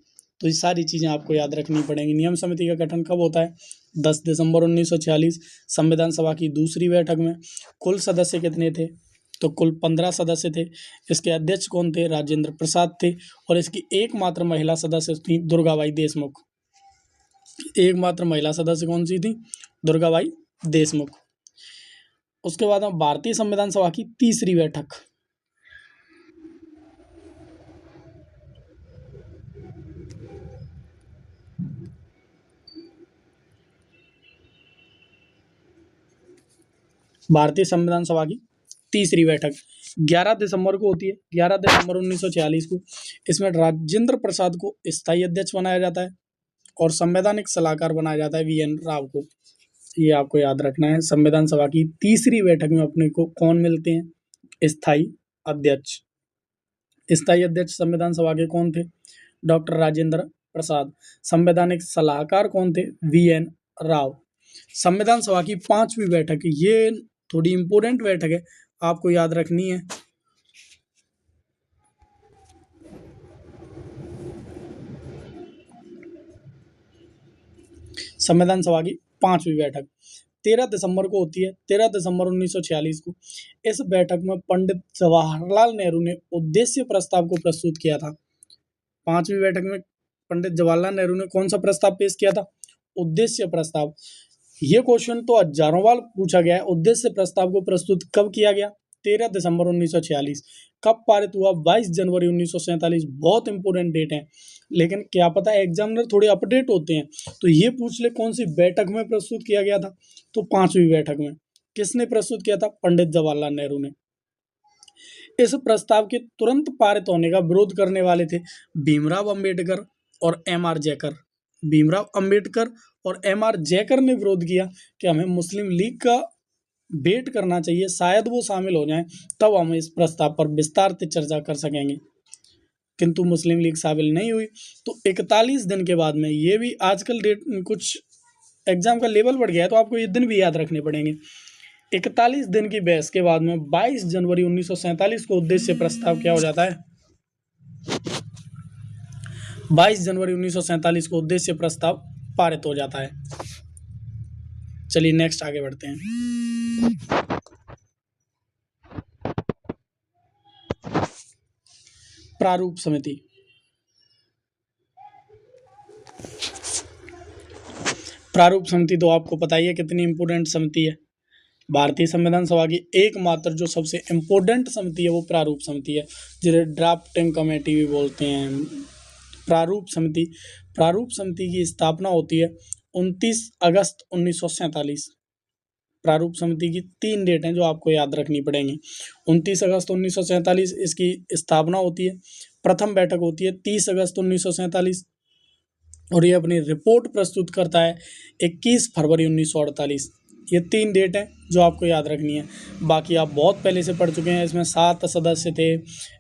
तो ये सारी चीज़ें आपको याद रखनी पड़ेंगी। नियम समिति का गठन कब होता है? 10 दिसंबर 1946। संविधान सभा की दूसरी बैठक में कुल सदस्य कितने थे? तो कुल 15 सदस्य थे। इसके अध्यक्ष कौन थे? राजेंद्र प्रसाद थे। और इसकी एकमात्र महिला सदस्य थी दुर्गाबाई देशमुख। एकमात्र महिला सदस्य कौन सी थी? दुर्गाबाई देशमुख। उसके बाद में भारतीय संविधान सभा की तीसरी बैठक, भारतीय संविधान सभा की तीसरी बैठक 11 दिसंबर को होती है, 11 दिसंबर 1946 को। इसमें राजेंद्र प्रसाद को स्थायी अध्यक्ष बनाया जाता है और संवैधानिक सलाहकार बनाया जाता है VN राव को। ये आपको याद रखना है। संविधान सभा की तीसरी बैठक में अपने को कौन मिलते हैं? स्थायी अध्यक्ष। स्थायी अध्यक्ष संविधान सभा के कौन थे? डॉक्टर राजेंद्र प्रसाद। संवैधानिक सलाहकार कौन थे? VN राव। संविधान सभा की पांचवी बैठक, ये थोड़ी इंपोर्टेंट बैठक है, आपको याद रखनी है। संविधान सभा की पांचवी बैठक 13 दिसंबर को होती है, 13 दिसंबर 1946 को। इस बैठक में पंडित जवाहरलाल नेहरू ने उद्देश्य प्रस्ताव को प्रस्तुत किया था। पांचवी बैठक में पंडित जवाहरलाल नेहरू ने कौन सा प्रस्ताव पेश किया था? उद्देश्य प्रस्ताव। ये क्वेश्चन तो हजारों बार पूछा गया है। उद्देश्य प्रस्ताव को प्रस्तुत कब किया गया? 13 दिसंबर 1946। कब पारित हुआ? 22 जनवरी 1947। बहुत इंपोर्टेंट डेट है, लेकिन क्या पता एग्जामिनर थोड़े अपडेट होते हैं तो ये पूछ ले कौन सी बैठक में प्रस्तुत किया गया था? तो पांचवी बैठक में। किसने प्रस्तुत किया था? पंडित जवाहरलाल नेहरू ने। इस प्रस्ताव के तुरंत पारित होने का विरोध करने वाले थे भीमराव अंबेडकर और MR जयकर। भीमराव अंबेडकर और MR जयकर ने विरोध किया कि हमें मुस्लिम लीग का वेट करना चाहिए, शायद वो शामिल हो जाएं, तब हम इस प्रस्ताव पर विस्तार से चर्चा कर सकेंगे। किंतु मुस्लिम लीग शामिल नहीं हुई। तो 41 दिन के बाद में, ये भी आजकल डेट कुछ एग्जाम का लेवल बढ़ गया है तो आपको ये दिन भी याद रखने पड़ेंगे। 41 दिन की बहस के बाद में 22 जनवरी 1947 को उद्देश्य प्रस्ताव क्या हो जाता है? 22 जनवरी 1947 को उद्देश्य प्रस्ताव पारित हो जाता है। चलिए नेक्स्ट आगे बढ़ते हैं। प्रारूप समिति। प्रारूप समिति तो आपको पता ही है कितनी इंपोर्टेंट समिति है। भारतीय संविधान सभा की एकमात्र जो सबसे इम्पोर्टेंट समिति है वो प्रारूप समिति है, जिसे ड्राफ्टिंग कमेटी भी बोलते हैं। प्रारूप समिति की स्थापना होती है 29 अगस्त 1947। प्रारूप समिति की 3 डेट हैं जो आपको याद रखनी पड़ेंगी। 29 अगस्त 1947 इसकी स्थापना होती है। प्रथम बैठक होती है 30 अगस्त 1947 और ये अपनी रिपोर्ट प्रस्तुत करता है 21 फरवरी 1948। ये 3 डेट हैं जो आपको याद रखनी है। बाकी आप बहुत पहले से पढ़ चुके हैं। इसमें 7 सदस्य थे।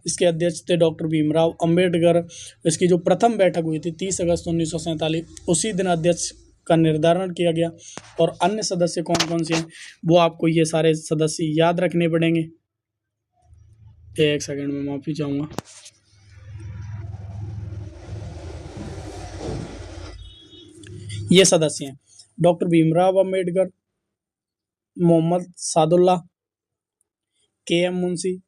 इसके अध्यक्ष थे डॉक्टर भीमराव अंबेडकर। इसकी जो प्रथम बैठक हुई थी 30 अगस्त 1947, उसी दिन अध्यक्ष का निर्धारण किया गया। और अन्य सदस्य कौन कौन से हैं वो आपको ये सारे सदस्य याद रखने पड़ेंगे। एक सेकंड में माफ़ी चाहूँगा। ये सदस्य हैं डॉक्टर भीमराव अंबेडकर, मोहम्मद सादुल्ला, के.एम. मुंशी,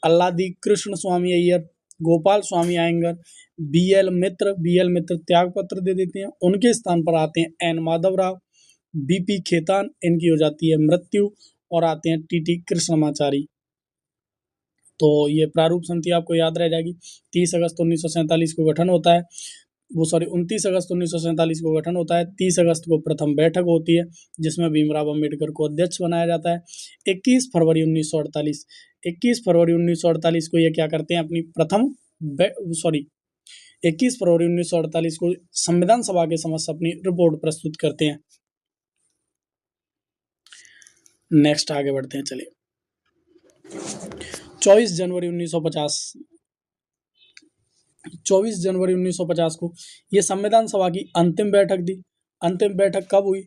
अल्लादी कृष्ण स्वामी अय्यर, गोपाल स्वामी आयंगर, बी.एल. मित्र त्याग पत्र दे देते हैं। उनके स्थान पर आते हैं एन माधव राव, बी.पी. खेतान, इनकी हो जाती है मृत्यु, और आते हैं टी.टी. कृष्णमाचारी। तो ये प्रारूप समिति आपको याद रह जाएगी। 30 अगस्त 1947 को गठन होता है, 29 अगस्त 1947 को गठन होता है। 30 अगस्त को प्रथम बैठक होती है जिसमें भीमराव अंबेडकर को अध्यक्ष बनाया जाता है। 21 फरवरी 1948 को ये क्या करते हैं, अपनी प्रथम 21 फरवरी 1948 को संविधान सभा के समक्ष अपनी रिपोर्ट प्रस्तुत करते हैं। नेक्स्ट आगे बढ़ते हैं, चलिए। 24 जनवरी 1950 को ये संविधान सभा की अंतिम बैठक थी। अंतिम बैठक कब हुई,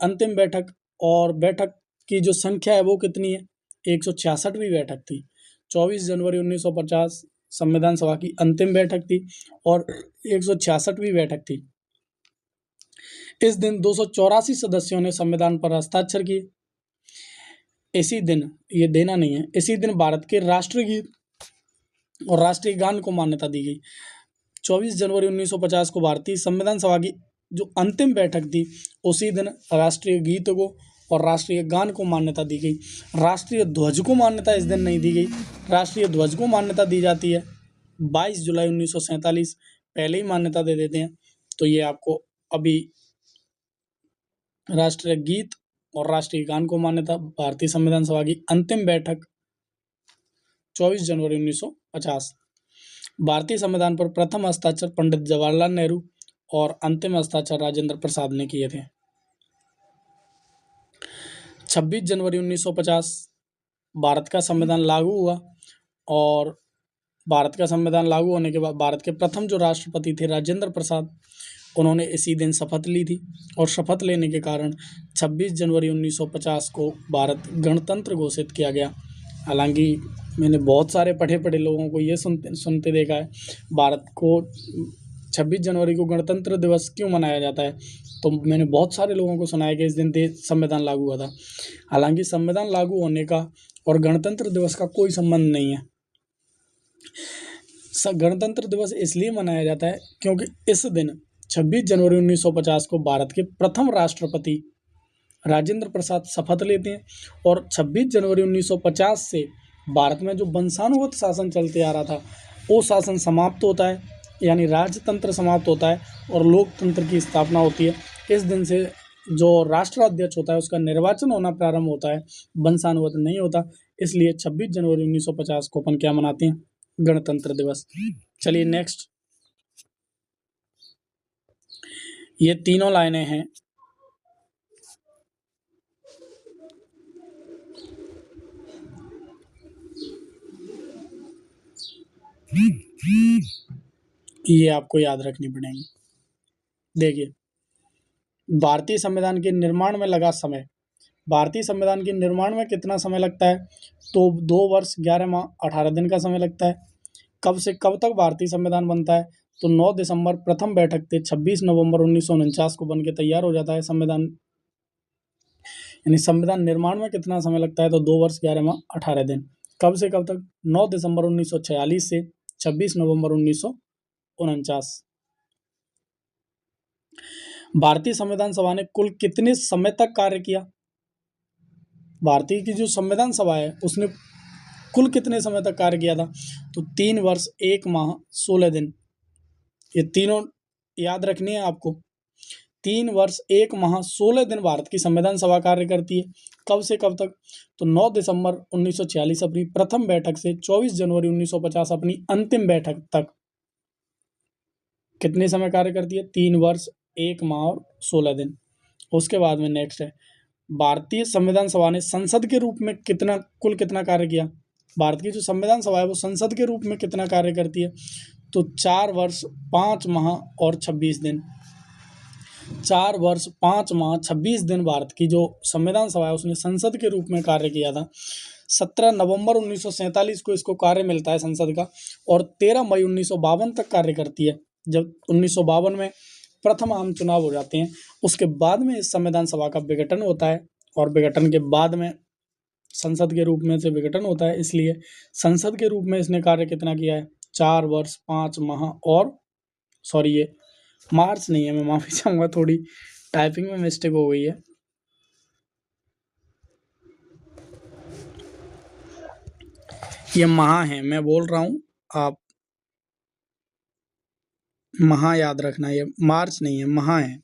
अंतिम बैठक, और बैठक की जो संख्या है वो कितनी है, 166वीं बैठक थी। 24 जनवरी 1950 संविधान सभा की अंतिम बैठक थी और 166वीं बैठक थी। इस दिन 284 सदस्यों ने संविधान पर हस्ताक्षर किए। इसी दिन, ये देना नहीं है, इसी दिन भारत के राष्ट्रीय गीत और राष्ट्रीय गान को मान्यता दी गई। 24 जनवरी 1950 को भारतीय संविधान सभा की जो अंतिम बैठक थी, उसी दिन राष्ट्रीय गीत को और राष्ट्रीय गान को मान्यता दी गई। राष्ट्रीय ध्वज को मान्यता इस दिन नहीं दी गई। राष्ट्रीय ध्वज को मान्यता दी जाती है 22 जुलाई 1947, पहले ही मान्यता दे देते हैं। तो ये आपको अभी राष्ट्रीय गीत और राष्ट्रीय गान को मान्यता, भारतीय संविधान सभा की अंतिम बैठक 24 जनवरी 1950। भारतीय संविधान पर प्रथम हस्ताक्षर पंडित जवाहरलाल नेहरू और अंतिम हस्ताक्षर राजेंद्र प्रसाद ने किए थे। 26 जनवरी 1950 भारत का संविधान लागू हुआ, और भारत का संविधान लागू होने के बाद भारत के प्रथम जो राष्ट्रपति थे राजेंद्र प्रसाद, उन्होंने इसी दिन शपथ ली थी। और शपथ लेने के कारण 26 जनवरी 1950 को भारत गणतंत्र घोषित किया गया। हालांकि मैंने बहुत सारे पढ़े लोगों को ये सुनते देखा है, भारत को 26 जनवरी को गणतंत्र दिवस क्यों मनाया जाता है, तो मैंने बहुत सारे लोगों को सुना है कि इस दिन संविधान लागू हुआ था। हालांकि संविधान लागू होने का और गणतंत्र दिवस का कोई संबंध नहीं है। गणतंत्र दिवस इसलिए मनाया जाता है क्योंकि इस दिन 26 जनवरी 1950 को भारत के प्रथम राष्ट्रपति राजेंद्र प्रसाद शपथ लेते हैं, और 26 जनवरी 1950 से भारत में जो वंशानुगत शासन चलते आ रहा था वो शासन समाप्त होता है, यानी राजतंत्र समाप्त होता है और लोकतंत्र की स्थापना होती है। इस दिन से जो राष्ट्राध्यक्ष होता है उसका निर्वाचन होना प्रारंभ होता है, वंशानुगत नहीं होता। इसलिए 26 जनवरी 1950 को अपन क्या मनाते हैं, गणतंत्र दिवस। चलिए नेक्स्ट, ये तीनों लाइनें हैं ये आपको याद रखनी पड़ेंगी। देखिए, भारतीय संविधान के निर्माण में लगा समय, भारतीय संविधान के निर्माण में कितना समय लगता है, तो 2 वर्ष 11 माह 18 दिन का समय लगता है। कब से कब तक भारतीय संविधान बनता है, तो 9 दिसंबर प्रथम बैठक थे, 26 नवंबर 1949 को बन के तैयार हो जाता है संविधान। यानी संविधान निर्माण में कितना समय लगता है, तो 2 वर्ष 11 माह 18 दिन। कब से कब तक, 9 दिसंबर 1946 से 26 नवंबर 1949। भारतीय संविधान सभा ने कुल कितने समय तक कार्य किया, भारतीय की जो संविधान सभा है उसने कुल कितने समय तक कार्य किया था, तो 3 वर्ष 1 माह 16 दिन। ये तीनों याद रखनी है आपको। 3 वर्ष 1 माह 16 दिन भारत की संविधान सभा कार्य करती है। कब से कब तक, तो 9 दिसंबर 1946 अपनी प्रथम बैठक से 24 जनवरी 1950 अपनी अंतिम बैठक तक कितने समय कार्य करती है, 3 वर्ष 1 माह और 16 दिन। उसके बाद में नेक्स्ट है भारतीय संविधान सभा ने संसद के रूप में कुल कितना कार्य किया? भारत की जो संविधान सभा है वो संसद के रूप में कितना कार्य करती है? तो 4 वर्ष 5 माह और 26 दिन। 4 वर्ष 5 माह 26 दिन भारत की जो संविधान सभा है उसने संसद के रूप में कार्य किया था। 17 नवंबर 1947 को इसको कार्य मिलता है संसद का, और 13 मई 1952 तक कार्य करती है। जब 1952 में प्रथम आम चुनाव हो जाते हैं, उसके बाद में इस संविधान सभा का विघटन होता है, और विघटन के बाद में संसद के रूप में से विघटन होता है। इसलिए संसद के रूप में इसने कार्य कितना किया है? 4 वर्ष 5 माह और सॉरी ये मार्च नहीं है, मैं माफी चाहूंगा, थोड़ी टाइपिंग में मिस्टेक हो गई है। ये माह है, मैं बोल रहा हूँ, आप माह याद रखना, ये मार्च नहीं है, माह है।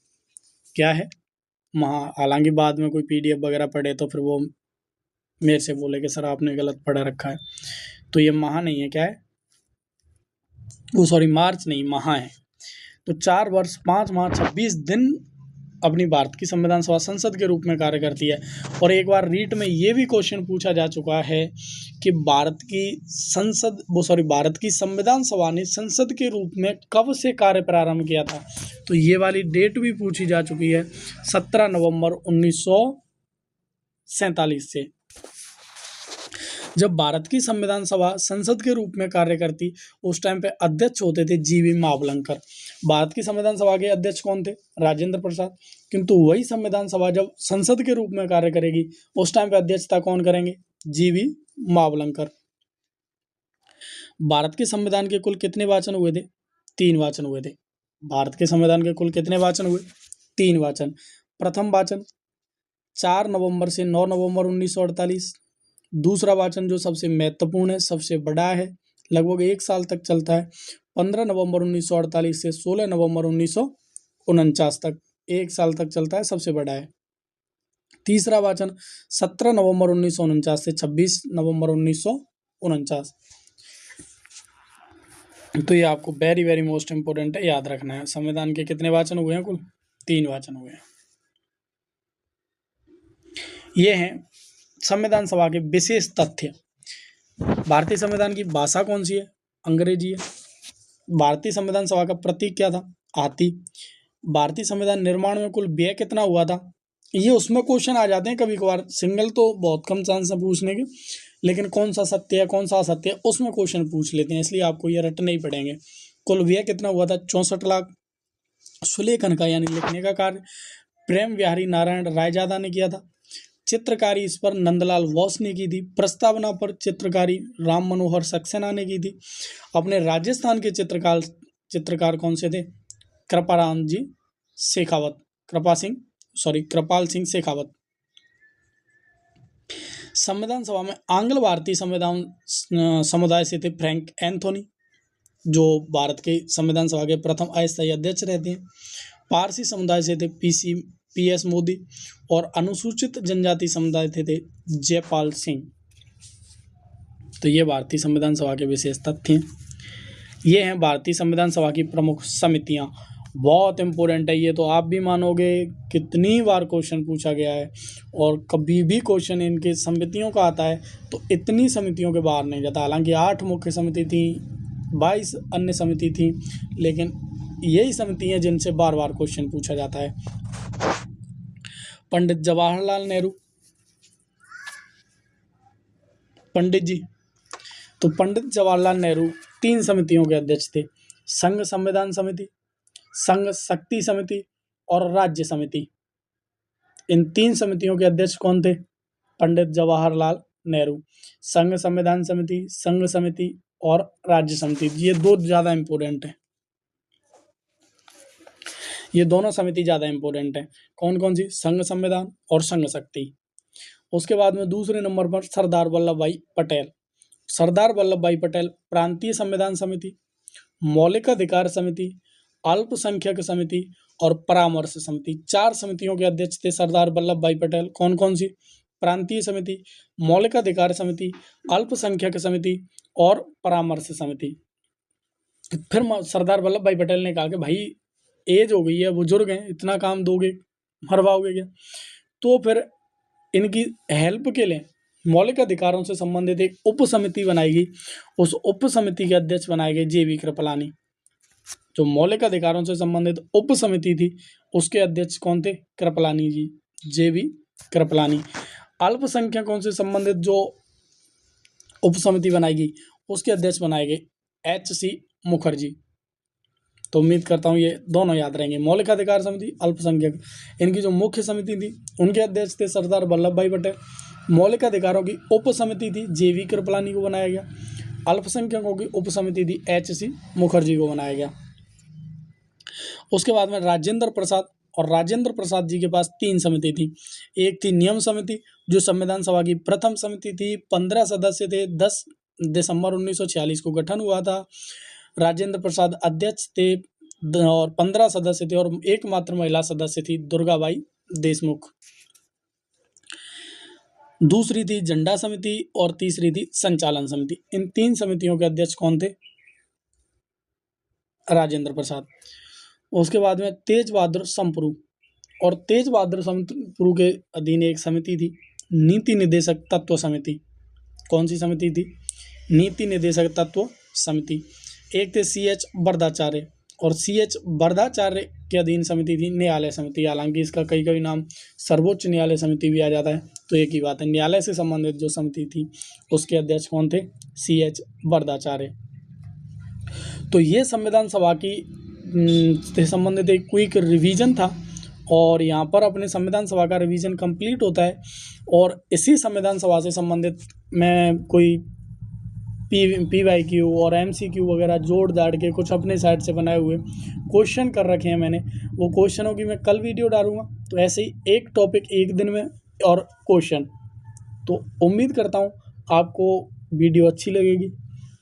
क्या है? माह। हालांकि बाद में कोई पीडीएफ वगैरह पढ़े तो फिर वो मेरे से बोले कि सर आपने गलत पढ़ा रखा है। तो ये माह नहीं है, क्या है वो, सॉरी मार्च नहीं, माह है। तो 4 वर्ष 5 माह 26 दिन अपनी भारत की संविधान सभा संसद के रूप में कार्य करती है। और एक बार रीट में ये भी क्वेश्चन पूछा जा चुका है कि भारत की संविधान सभा ने संसद के रूप में कब से कार्य प्रारंभ किया था? तो ये वाली डेट भी पूछी जा चुकी है, 17 नवंबर 1947 से। जब भारत की संविधान सभा संसद के रूप में कार्य करती, उस टाइम पे अध्यक्ष होते थे जीवी मावलंकर। भारत की संविधान सभा के अध्यक्ष कौन थे? राजेंद्र प्रसाद। किंतु वही संविधान सभा जब संसद के रूप में कार्य करेगी, उस टाइम पे अध्यक्षता कौन करेंगे? जीवी मावलंकर। भारत के संविधान के कुल कितने वाचन हुए थे? 3 वाचन हुए थे। भारत के संविधान के कुल कितने वाचन हुए? 3 वाचन। प्रथम वाचन 4 नवंबर से 9 नवंबर 1948। दूसरा वाचन जो सबसे महत्वपूर्ण है, सबसे बड़ा है, लगभग 1 साल तक चलता है, 15 नवंबर 1948 से 16 नवंबर 1949 तक 1 साल तक चलता है, सबसे बड़ा है। तीसरा वाचन 17 नवंबर 1949 से 26 नवंबर 1949। तो ये आपको वेरी वेरी मोस्ट इंपोर्टेंट है, याद रखना है। संविधान के कितने वाचन हुए हैं? कुल 3 वाचन हुए हैं। ये हैं संविधान सभा के विशेष तथ्य। भारतीय संविधान की भाषा कौन सी है? अंग्रेजी है। भारतीय संविधान सभा का प्रतीक क्या था? हाथी। भारतीय संविधान निर्माण में कुल व्यय कितना हुआ था? ये उसमें क्वेश्चन आ जाते हैं कभी कभार, सिंगल तो बहुत कम चांस है पूछने के, लेकिन कौन सा सत्य है कौन सा असत्य है उसमें क्वेश्चन पूछ लेते हैं, इसलिए आपको ये रटने ही पड़ेंगे। कुल व्यय कितना हुआ था? 64 लाख। सुलेखन का यानी लिखने का कार्य प्रेम बिहारी नारायण रायजादा ने किया था। चित्रकारी इस पर नंदलाल बोस ने की थी। प्रस्तावना पर चित्रकारी राम मनोहर सक्सेना ने की थी। अपने राजस्थान के चित्रकार कौन से थे? कृपाल सिंह शेखावत। संविधान सभा में आंग्ल भारतीय संविधान समुदाय से थे फ्रैंक एंथोनी, जो भारत के संविधान सभा के प्रथम अस्थायी अध्यक्ष रहते हैं। पारसी समुदाय से थे पीएस मोदी, और अनुसूचित जनजाति समुदाय थे जयपाल सिंह। तो ये भारतीय संविधान सभा के विशेष तथ्य हैं। ये हैं भारतीय संविधान सभा की प्रमुख समितियां। बहुत इंपॉर्टेंट है ये, तो आप भी मानोगे कितनी बार क्वेश्चन पूछा गया है, और कभी भी क्वेश्चन इनके समितियों का आता है तो इतनी समितियों के बाहर नहीं जाता। हालांकि 8 मुख्य समिति थी, 22 अन्य समिति थी, लेकिन यही समिति हैं जिनसे बार बार क्वेश्चन पूछा जाता है। पंडित जवाहरलाल नेहरू, पंडित जी, तो पंडित जवाहरलाल नेहरू 3 समितियों के अध्यक्ष थे: संघ संविधान समिति, संघ शक्ति समिति और राज्य समिति। इन 3 समितियों के अध्यक्ष कौन थे? पंडित जवाहरलाल नेहरू। संघ संविधान समिति, संघ समिति और राज्य समिति, ये 2 ज़्यादा इंपॉर्टेंट है। ये दोनों समिति ज़्यादा इंपॉर्टेंट है। कौन कौन सी? संघ संविधान और संघ शक्ति। उसके बाद में दूसरे नंबर पर सरदार वल्लभ भाई पटेल। सरदार वल्लभ भाई पटेल प्रांतीय संविधान समिति, मौलिक अधिकार समिति, अल्पसंख्यक समिति और परामर्श समिति, 4 समितियों के अध्यक्ष थे सरदार वल्लभ भाई पटेल। कौन कौन सी? प्रांतीय समिति, मौलिक अधिकार समिति, अल्पसंख्यक समिति और परामर्श समिति। फिर सरदार वल्लभ भाई पटेल ने कहा कि भाई एज हो गई है, बुजुर्ग हैं, इतना काम दोगे, मरवाओगे क्या? तो फिर इनकी हेल्प के लिए मौलिक अधिकारों से संबंधित एक उप समिति बनाएगी। उस उप समिति के अध्यक्ष बनाए गए जेवी कृपलानी। जो मौलिक अधिकारों से संबंधित उप समिति थी उसके अध्यक्ष कौन थे? कृपलानी जी, जेवी कृपलानी। अल्पसंख्यकों से संबंधित जो उप समिति बनाएगी उसके अध्यक्ष बनाए गए एच.सी. मुखर्जी। तो उम्मीद करता हूँ ये दोनों याद रहेंगे, मौलिक अधिकार समिति, अल्पसंख्यक। इनकी जो मुख्य समिति थी उनके अध्यक्ष थे सरदार वल्लभ भाई पटेल। मौलिक अधिकारों की उप समिति थी जेवी कृपलानी को बनाया गया। अल्पसंख्यकों की उप समिति थी एच.सी. मुखर्जी को बनाया गया। उसके बाद में राजेंद्र प्रसाद, और राजेंद्र प्रसाद जी के पास 3 समिति थी। एक थी नियम समिति जो संविधान सभा की प्रथम समिति थी, 15 सदस्य थे, 10 दिसंबर 1946 को गठन हुआ था। राजेंद्र प्रसाद अध्यक्ष थे और 15 सदस्य थे और एकमात्र महिला सदस्य थी दुर्गाबाई देशमुख। दूसरी थी झंडा समिति और तीसरी थी संचालन समिति। इन 3 समितियों के अध्यक्ष कौन थे? राजेंद्र प्रसाद। उसके बाद में तेज बहादुर समपुरू, और तेज बहादुर समपुरू के अधीन एक समिति थी नीति निदेशक तत्व समिति। कौन सी समिति थी? नीति निदेशक तत्व समिति। एक थे C.H. वरदाचार्य, और C.H. वरदाचार्य के अधीन समिति थी न्यायालय समिति। हालांकि इसका कई नाम सर्वोच्च न्यायालय समिति भी आ जाता है, तो एक ही बात है। न्यायालय से संबंधित जो समिति थी उसके अध्यक्ष कौन थे? C.H. वरदाचार्य। तो ये संविधान सभा की से संबंधित एक क्विक रिवीजन था, और यहाँ पर अपने संविधान सभा का रिवीजन कंप्लीट होता है। और इसी संविधान सभा से संबंधित मैं कोई PYQ और MCQ वगैरह जोड़ दाड़ के कुछ अपने साइड से बनाए हुए क्वेश्चन कर रखे हैं मैंने। वो क्वेश्चनों की मैं कल वीडियो डालूंगा। तो ऐसे ही एक टॉपिक एक दिन में और क्वेश्चन। तो उम्मीद करता हूँ आपको वीडियो अच्छी लगेगी।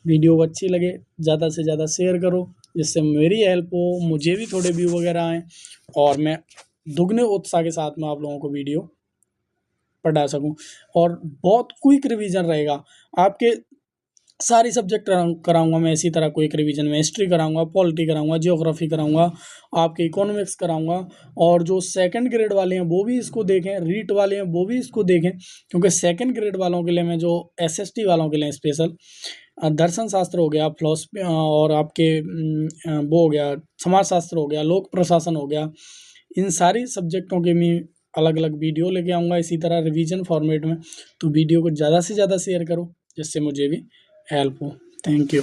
वीडियो अच्छी लगे ज़्यादा से ज़्यादा शेयर करो, जिससे मेरी हेल्प हो, मुझे भी थोड़े व्यू वगैरह आएँ और मैं दुगने उत्साह के साथ में आप लोगों को वीडियो पढ़ा सकूं। और बहुत क्विक रिवीजन रहेगा। आपके सारी सब्जेक्ट कराऊंगा मैं इसी तरह क्विक रिवीजन में। हिस्ट्री कराऊंगा, पॉलिटी कराऊंगा, जियोग्राफी कराऊंगा, आपके इकोनॉमिक्स कराऊंगा। और जो सेकंड ग्रेड वाले हैं वो भी इसको देखें, रीट वाले हैं वो भी इसको देखें, क्योंकि सेकंड ग्रेड वालों के लिए मैं जो SST वालों के लिए स्पेशल दर्शन शास्त्र हो गया, फिलॉसफी, और आपके वो हो गया समाज शास्त्र हो गया, लोक प्रशासन हो गया, इन सारी सब्जेक्टों के मैं अलग अलग वीडियो लेके आऊँगा इसी तरह रिवीजन फॉर्मेट में। तो वीडियो को ज़्यादा से ज़्यादा शेयर करो, जिससे मुझे भी हेल्प हो। Thank you.